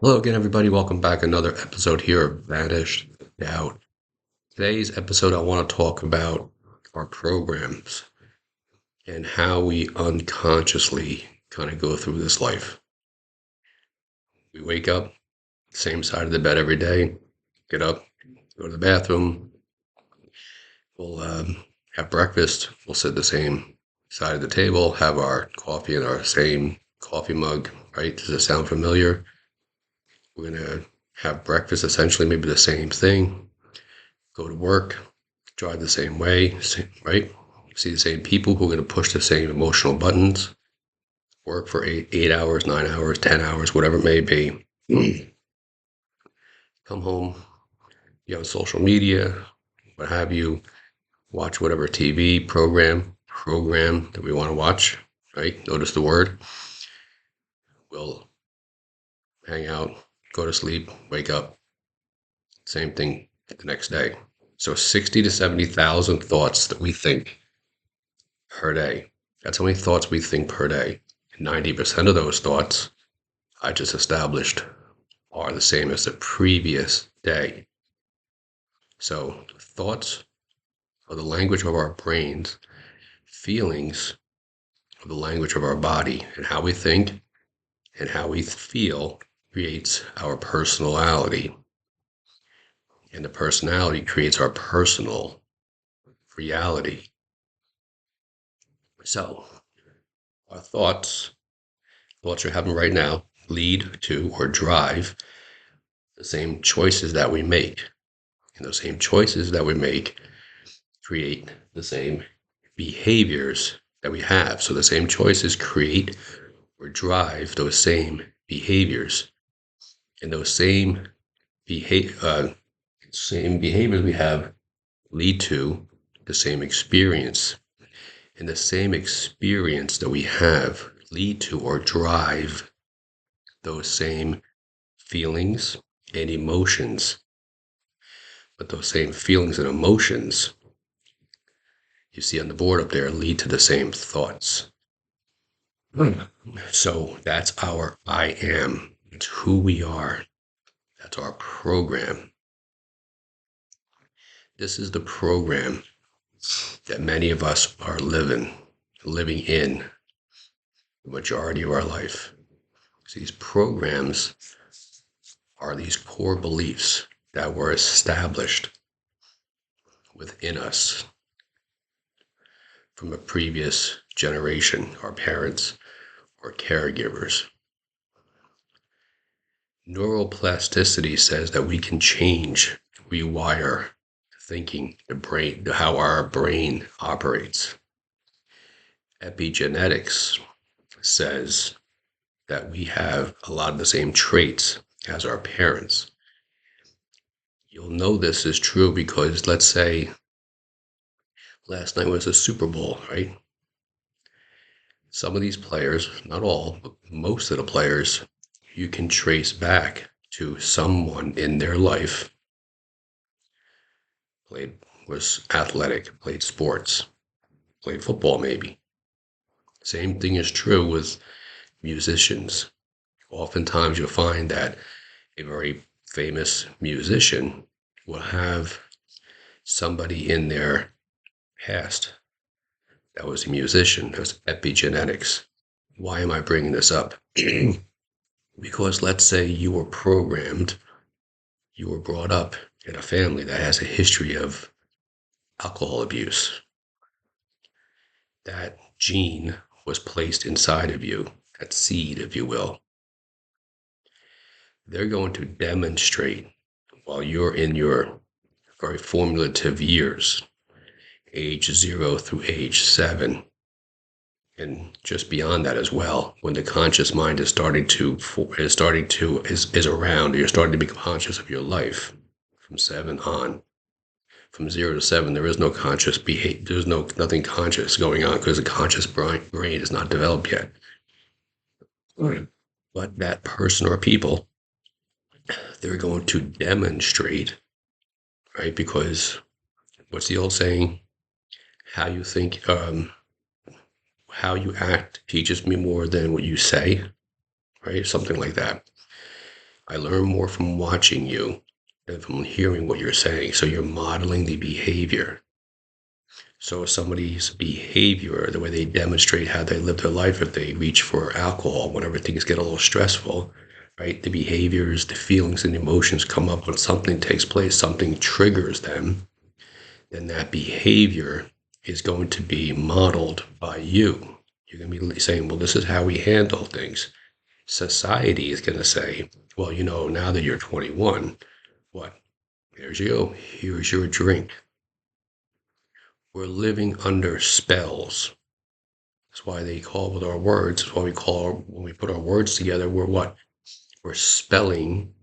Hello again, everybody. Welcome back. Another episode here of Vanished Doubt. Today's episode, I want to talk about our programs and how we unconsciously kind of go through this life. We wake up, same side of the bed every day, get up, go to the bathroom, we'll have breakfast, we'll sit the same side of the table, have our coffee in our same coffee mug, right? Does it sound familiar? We're going to have breakfast, essentially, maybe the same thing, go to work, drive the same way, right? See the same people who are going to push the same emotional buttons, work for 8 hours, 9 hours, 10 hours, whatever it may be. Come home, be on social media, what have you, watch whatever TV program that we want to watch, right? Notice the word. We'll hang out, go to sleep, wake up, same thing the next day. So 60 to 70,000 thoughts that we think per day. That's how many thoughts we think per day. 90% of those thoughts I just established are the same as the previous day. So thoughts are the language of our brains, feelings are the language of our body, and how we think and how we feel creates our personality. And the personality creates our personal reality. So our thoughts you're having right now, lead to or drive the same choices that we make. And those same choices that we make create the same behaviors that we have. So the same choices create or drive those same behaviors. And those same behaviors we have lead to the same experience. And the same experience that we have lead to or drive those same feelings and emotions. But those same feelings and emotions you see on the board up there lead to the same thoughts. So that's our I am. It's who we are. That's our program. This is the program that many of us are living in the majority of our life. So these programs are these core beliefs that were established within us from a previous generation, our parents or caregivers. Neuroplasticity says that we can change, rewire thinking, the brain, how our brain operates. Epigenetics says that we have a lot of the same traits as our parents. You'll know this is true because let's say last night was a Super Bowl, right? Some of these players, not all, but most of the players, you can trace back to someone in their life was athletic, played sports, played football maybe. Same thing is true with musicians. Oftentimes you'll find that a very famous musician will have somebody in their past that was a musician. That was epigenetics. Why am I bringing this up? Because let's say you were programmed, you were brought up in a family that has a history of alcohol abuse. That gene was placed inside of you, that seed, if you will. They're going to demonstrate while you're in your very formulative years, age 0 through age 7, and just beyond that as well, when the conscious mind is around, you're starting to become conscious of your life from 7 on. From 0 to 7, there is no conscious behavior. There's nothing conscious going on because the conscious brain is not developed yet. Right. But that person or people, they're going to demonstrate, right? Because what's the old saying? How you think, how you act teaches me more than what you say, right? Something like that. I learn more from watching you than from hearing what you're saying. So you're modeling the behavior. So somebody's behavior, the way they demonstrate how they live their life, if they reach for alcohol whenever things get a little stressful, right? The behaviors, the feelings, and emotions come up when something takes place, something triggers them, then that behavior is going to be modeled by you. You're going to be saying, well, this is how we handle things. Society is going to say, well, now that you're 21, what? There's you. Here's your drink. We're living under spells. That's why they call with our words. That's why when we put our words together, we're what? We're spelling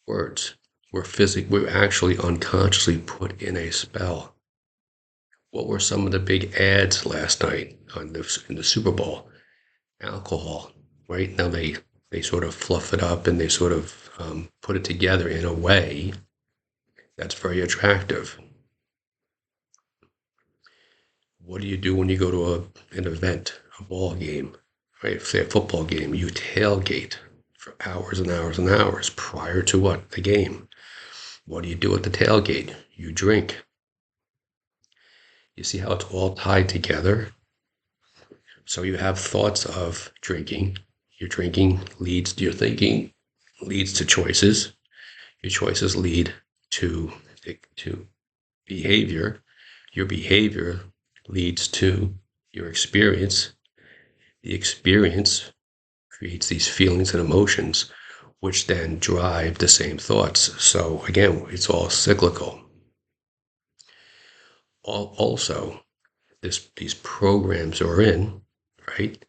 words. We're actually unconsciously put in a spell. What were some of the big ads last night in the Super Bowl? Alcohol, right? Now they sort of fluff it up and they sort of put it together in a way that's very attractive. What do you do when you go to an event, a ball game, right? Say a football game, you tailgate for hours and hours and hours prior to what? The game. What do you do at the tailgate? You drink. You see how it's all tied together? So you have thoughts of drinking. Your drinking leads to your thinking, leads to choices. Your choices lead to behavior. Your behavior leads to your experience. The experience creates these feelings and emotions, which then drive the same thoughts. So again, it's all cyclical. Also, these programs are in, right?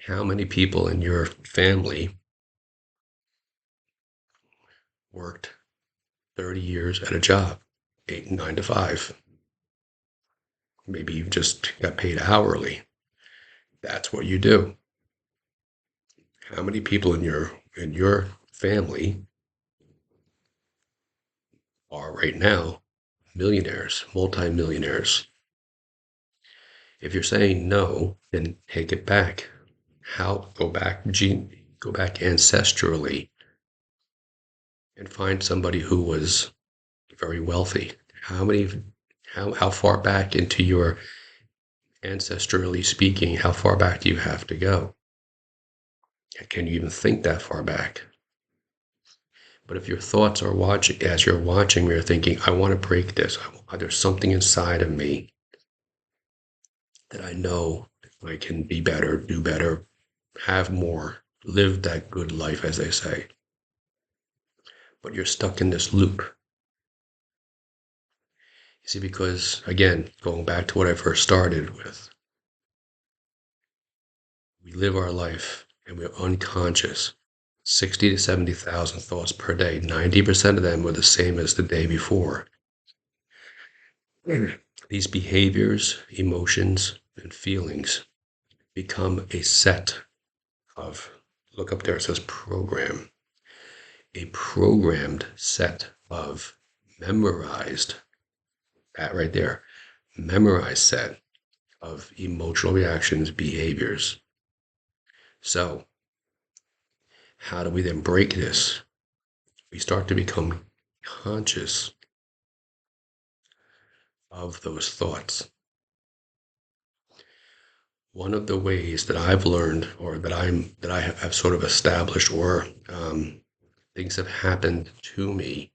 How many people in your family worked 30 years at a job, 9 to 5? Maybe you just got paid hourly. That's what you do. How many people in your family are right now millionaires, multimillionaires? If you're saying no, then take it back. Go back ancestrally and find somebody who was very wealthy. How far back into your ancestrally speaking, how far back do you have to go? Can you even think that far back? But if your thoughts are watching, as you're watching, you're thinking, I want to break this. There's something inside of me that I know I can be better, do better, have more, live that good life, as they say. But you're stuck in this loop. You see, because again, going back to what I first started with, we live our life and we're unconscious. 60 to 70,000 thoughts per day. 90% of them were the same as the day before. These behaviors, emotions, and feelings become a set of, look up there, it says program, a programmed set of memorized, that right there, memorized set of emotional reactions, behaviors. So, how do we then break this? We start to become conscious of those thoughts. One of the ways that I've learned, or that I have sort of established, or things have happened to me.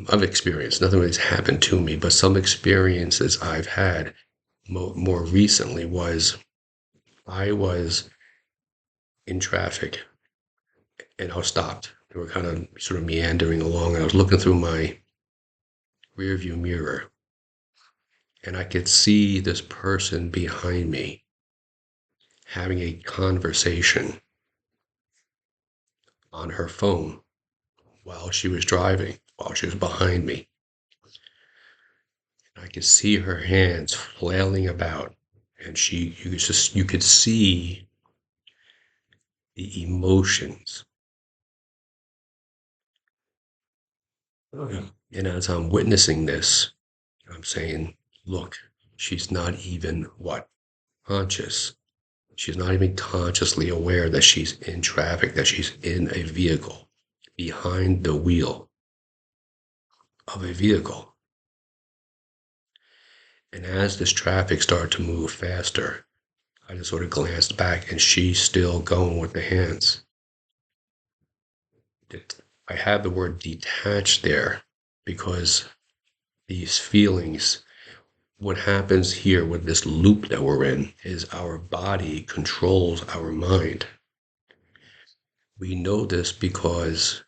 I've experienced, nothing really has happened to me, but some experiences I've had more recently was I was in traffic and I was stopped. We were kind of sort of meandering along, and I was looking through my rearview mirror, and I could see this person behind me having a conversation on her phone while she was driving, while she was behind me. I could see her hands flailing about, and you could see the emotions. And as I'm witnessing this, I'm saying, look, she's not even what? Conscious. She's not even consciously aware that she's in traffic, that she's in a vehicle, behind the wheel of a vehicle. And as this traffic started to move faster, I just sort of glanced back and she's still going with the hands. I have the word detached there because these feelings, what happens here with this loop that we're in is our body controls our mind. We know this because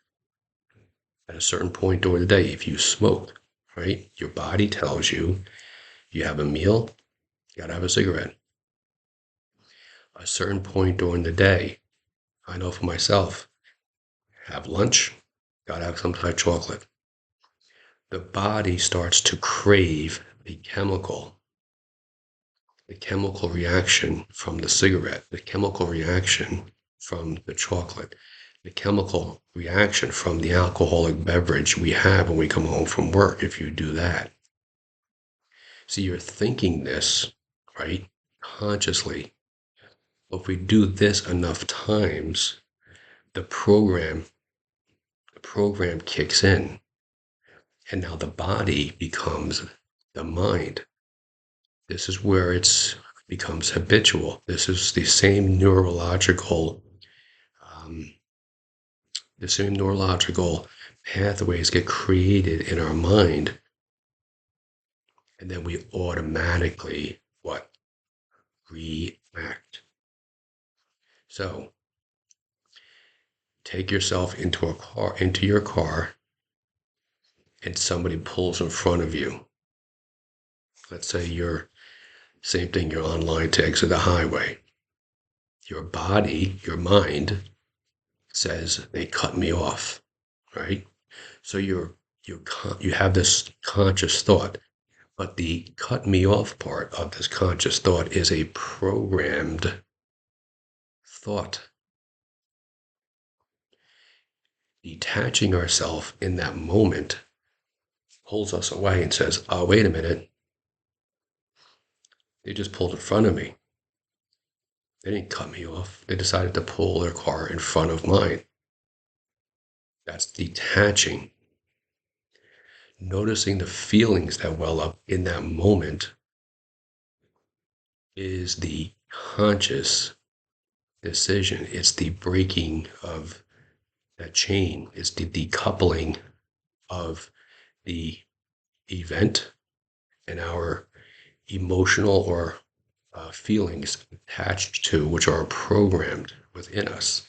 at a certain point during the day, if you smoke, right, your body tells you you have a meal, you gotta have a cigarette. A certain point during the day, I know for myself, have lunch, gotta have some type of chocolate. The body starts to crave the chemical reaction from the cigarette, the chemical reaction from the chocolate, the chemical reaction from the alcoholic beverage we have when we come home from work, if you do that. So you're thinking this, right, consciously. If we do this enough times, the program kicks in, and now the body becomes the mind. This is where it becomes habitual. This is um, the same neurological pathways get created in our mind, and then we automatically what? React. So take yourself into your car, and somebody pulls in front of you. Let's say same thing, you're online to exit the highway. Your body, your mind says they cut me off, right? So you have this conscious thought, but the cut me off part of this conscious thought is a programmed thought. Detaching ourselves in that moment pulls us away and says, oh, wait a minute. They just pulled in front of me. They didn't cut me off. They decided to pull their car in front of mine. That's detaching. Noticing the feelings that well up in that moment is the conscious decision. It's the breaking of that chain. It's the decoupling of the event and our emotional or feelings attached to, which are programmed within us.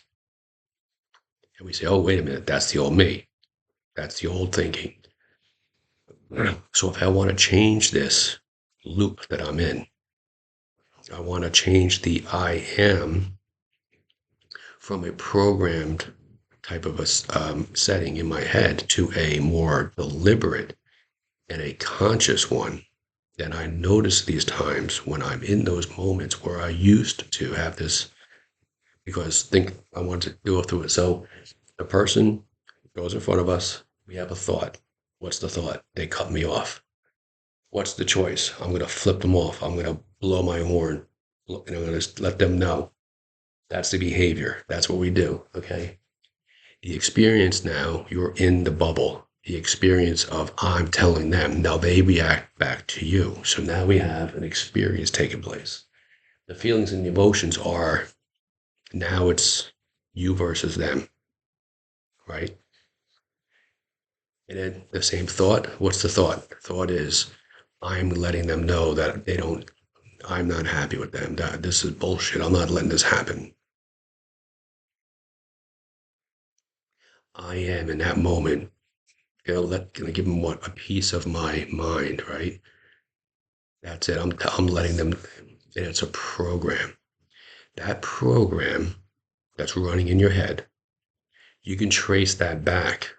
And we say, oh, wait a minute, that's the old me. That's the old thinking. So if I want to change this loop that I'm in, I want to change the I am from a programmed type of a setting in my head to a more deliberate and a conscious one. Then I notice these times when I'm in those moments where I used to have this, because I want to go through it. So the person goes in front of us, we have a thought. What's the thought? They cut me off. What's the choice? I'm going to flip them off. I'm going to blow my horn, and I'm going to let them know. That's the behavior. That's what we do. Okay. The experience now, you're in the bubble. The experience of I'm telling them. Now they react back to you. So now we have an experience taking place. The feelings and the emotions are now it's you versus them, right? And then the same thought. What's the thought? The thought is I'm letting them know that I'm not happy with them. That this is bullshit. I'm not letting this happen. I am in that moment gonna give them a piece of my mind, right? That's it. I'm letting them, and it's a program. That program that's running in your head, you can trace that back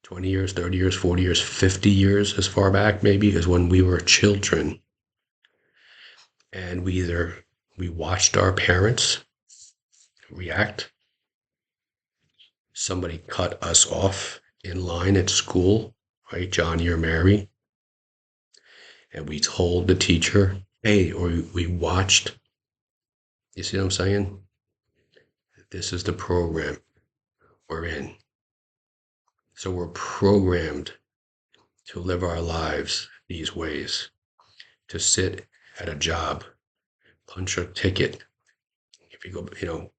20 years, 30 years, 40 years, 50 years, as far back maybe as when we were children. And we watched our parents react. Somebody cut us off in line at school, right? Johnny or Mary. And we told the teacher Hey, or we watched. You see what I'm saying? This is the program we're in. So we're programmed to live our lives these ways, to sit at a job, punch a ticket. If you go,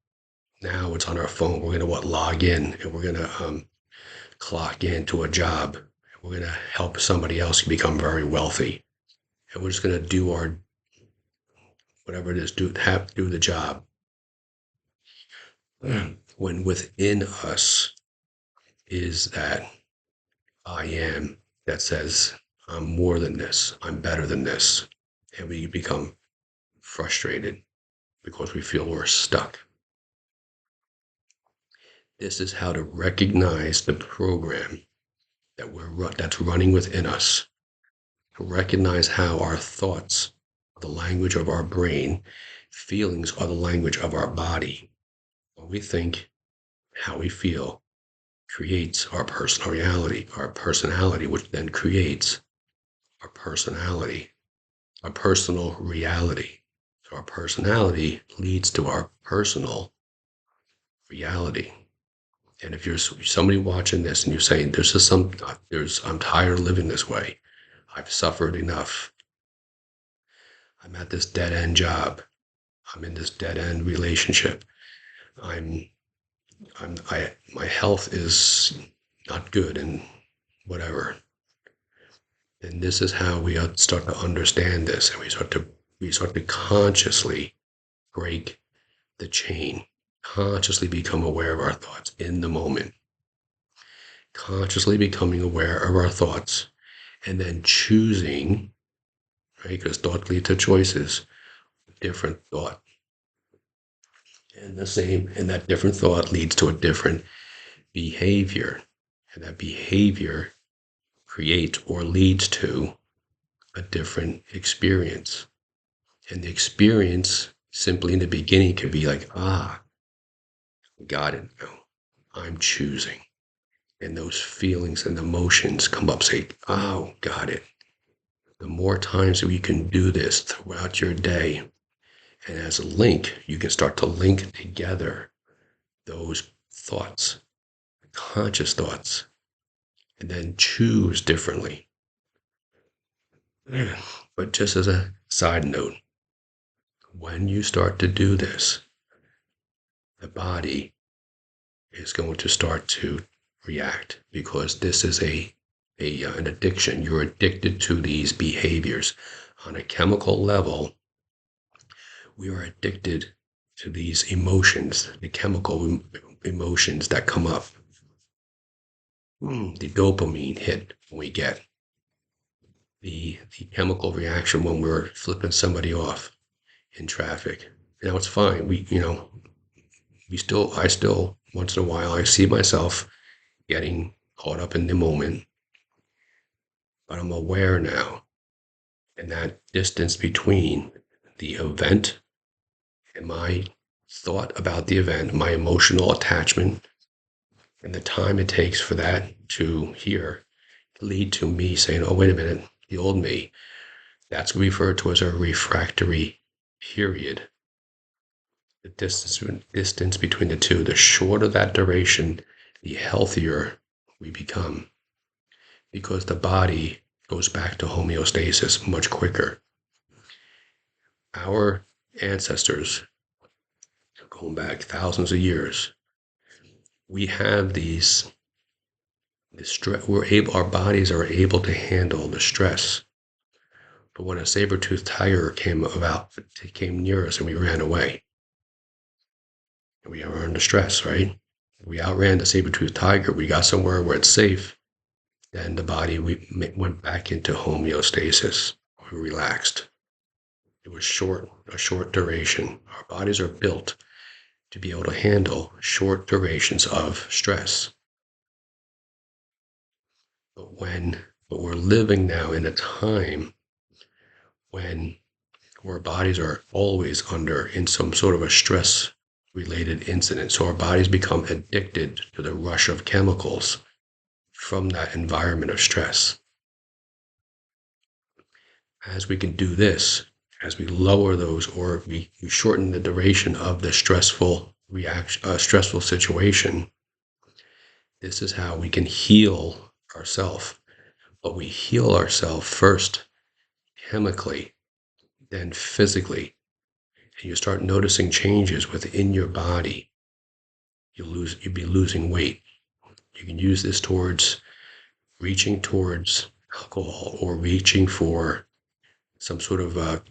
now it's on our phone. We're gonna log in, and we're gonna clock into a job. We're gonna help somebody else become very wealthy, and we're just gonna do our whatever it is, do the job. When within us is that I am that says I'm more than this, I'm better than this, and we become frustrated because we feel we're stuck. This is how to recognize the program that's running within us. To recognize how our thoughts are the language of our brain, feelings are the language of our body. What we think, how we feel, creates our personal reality, our personality, which then creates our personality, our personal reality. So our personality leads to our personal reality. And if you're somebody watching this and you're saying, I'm tired of living this way. I've suffered enough. I'm at this dead end job. I'm in this dead end relationship. I'm, my health is not good and whatever. And this is how we start to understand this, and we start to consciously break the chain, consciously become aware of our thoughts in the moment, consciously becoming aware of our thoughts, and then choosing, right? Because thought leads to choices, different thought. And that different thought leads to a different behavior. And that behavior creates or leads to a different experience. And the experience simply in the beginning could be like, got it now. I'm choosing. And those feelings and emotions come up, say, oh, got it. The more times that we can do this throughout your day, and as a link, you can start to link together those thoughts, conscious thoughts, and then choose differently. But just as a side note, when you start to do this, the body is going to start to react because this is an addiction. You're addicted to these behaviors. On a chemical level, we are addicted to these emotions, the chemical emotions that come up. The dopamine hit we get, the chemical reaction when we're flipping somebody off in traffic. Now it's fine. I still, once in a while, I see myself getting caught up in the moment, but I'm aware now. And that distance between the event and my thought about the event, my emotional attachment, and the time it takes for that to lead to me saying, oh, wait a minute, the old me, that's referred to as a refractory period. The distance between the two, the shorter that duration, the healthier we become because the body goes back to homeostasis much quicker. Our ancestors, going back thousands of years, we have the stress. Our bodies are able to handle the stress. But when a saber-toothed tiger came near us and we ran away, and we were under stress, right? We outran the saber-toothed tiger. We got somewhere where it's safe. Then the body, we went back into homeostasis. We relaxed. It was a short duration. Our bodies are built to be able to handle short durations of stress. But we're living now in a time when our bodies are always in some sort of a stress related incident. So our bodies become addicted to the rush of chemicals from that environment of stress. As we can do this, as we lower those, or we shorten the duration of the stressful situation, this is how we can heal ourselves. But we heal ourselves first chemically, then physically. And you start noticing changes within your body. You'll be losing weight. You can use this towards reaching towards alcohol, or reaching for some sort of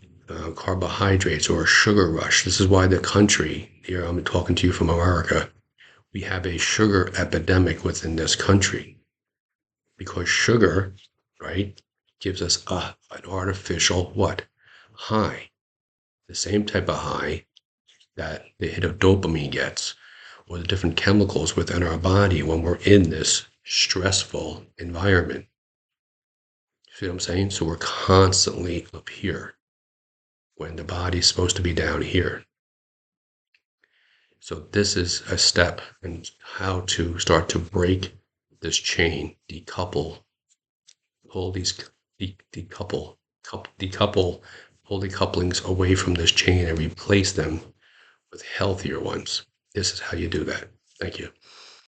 carbohydrates or a sugar rush. This is why the country here, I'm talking to you from America, we have a sugar epidemic within this country, because sugar, right, gives us an artificial what? High. The same type of high that the hit of dopamine gets, or the different chemicals within our body when we're in this stressful environment. See what I'm saying? So we're constantly up here when the body's supposed to be down here. So this is a step in how to start to break this chain, decouple, pull these, decouple, pull the couplings away from this chain and replace them with healthier ones. This is how you do that. Thank you.